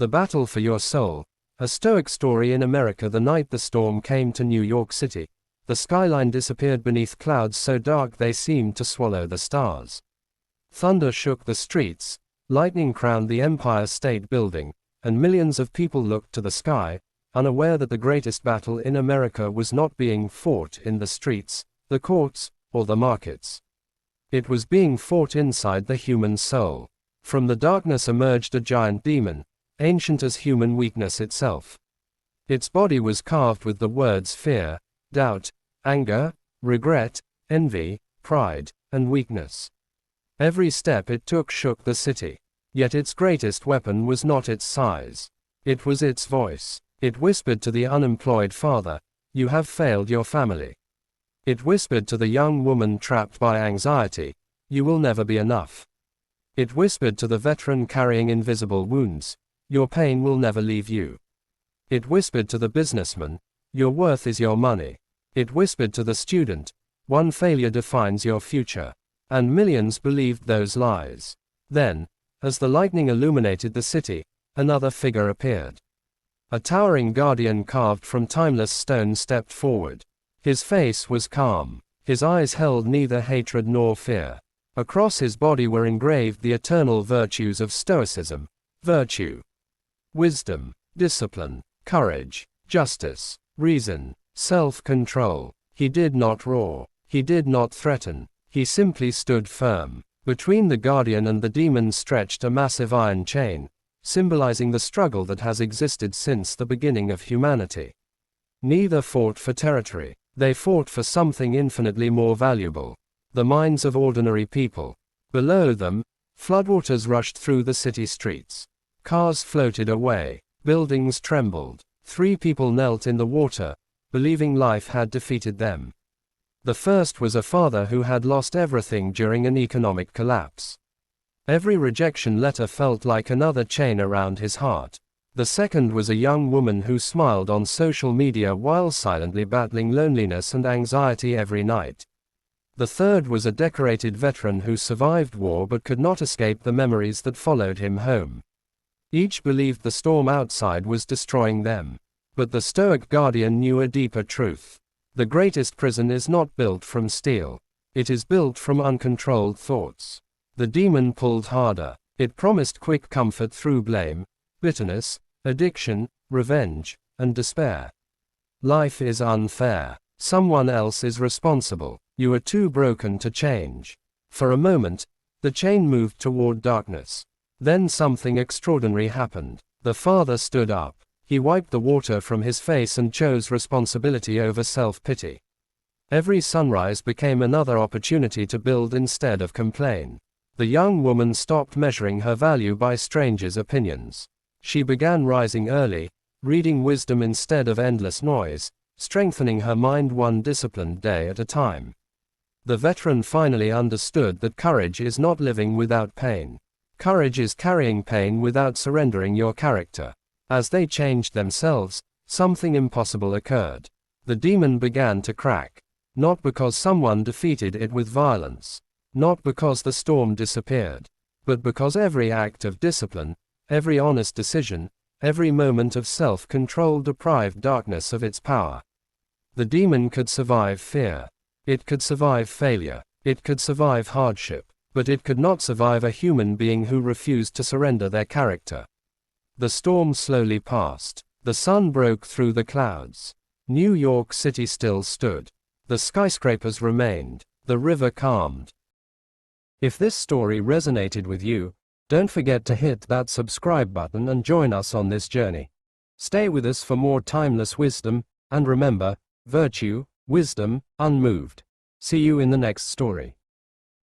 The Battle for Your Soul. A Stoic story in America. The night the storm came to New York City, the skyline disappeared beneath clouds so dark they seemed to swallow the stars. Thunder shook the streets, lightning crowned the Empire State Building, and millions of people looked to the sky, unaware that the greatest battle in America was not being fought in the streets, the courts, or the markets. It was being fought inside the human soul. From the darkness emerged a giant demon, ancient as human weakness itself. Its body was carved with the words fear, doubt, anger, regret, envy, pride, and weakness. Every step it took shook the city. Yet its greatest weapon was not its size. It was its voice. It whispered to the unemployed father, "You have failed your family." It whispered to the young woman trapped by anxiety, "You will never be enough." It whispered to the veteran carrying invisible wounds, "Your pain will never leave you." It whispered to the businessman, "Your worth is your money." It whispered to the student, "One failure defines your future." And millions believed those lies. Then, as the lightning illuminated the city, another figure appeared. A towering guardian carved from timeless stone stepped forward. His face was calm. His eyes held neither hatred nor fear. Across his body were engraved the eternal virtues of Stoicism: virtue, wisdom, discipline, courage, justice, reason, self-control. He did not roar. He did not threaten. He simply stood firm. Between the guardian and the demon stretched a massive iron chain, symbolizing the struggle that has existed since the beginning of humanity. Neither fought for territory. They fought for something infinitely more valuable: the minds of ordinary people. Below them, floodwaters rushed through the city streets. Cars floated away. Buildings trembled. 3 people knelt in the water, believing life had defeated them. The first was a father who had lost everything during an economic collapse. Every rejection letter felt like another chain around his heart. The second was a young woman who smiled on social media while silently battling loneliness and anxiety every night. The third was a decorated veteran who survived war but could not escape the memories that followed him home. Each believed the storm outside was destroying them. But the Stoic guardian knew a deeper truth. The greatest prison is not built from steel. It is built from uncontrolled thoughts. The demon pulled harder. It promised quick comfort through blame, bitterness, addiction, revenge, and despair. Life is unfair. Someone else is responsible. You are too broken to change. For a moment, the chain moved toward darkness. Then something extraordinary happened. The father stood up. He wiped the water from his face and chose responsibility over self-pity. Every sunrise became another opportunity to build instead of complain. The young woman stopped measuring her value by strangers' opinions. She began rising early, reading wisdom instead of endless noise, strengthening her mind one disciplined day at a time. The veteran finally understood that courage is not living without pain. Courage is carrying pain without surrendering your character. As they changed themselves, something impossible occurred. The demon began to crack. Not because someone defeated it with violence. Not because the storm disappeared. But because every act of discipline, every honest decision, every moment of self-control deprived darkness of its power. The demon could survive fear. It could survive failure. It could survive hardship. But it could not survive a human being who refused to surrender their character. The storm slowly passed. The sun broke through the clouds. New York City still stood. The skyscrapers remained. The river calmed. If this story resonated with you, don't forget to hit that subscribe button and join us on this journey. Stay with us for more timeless wisdom, and remember, virtue, wisdom, unmoved. See you in the next story.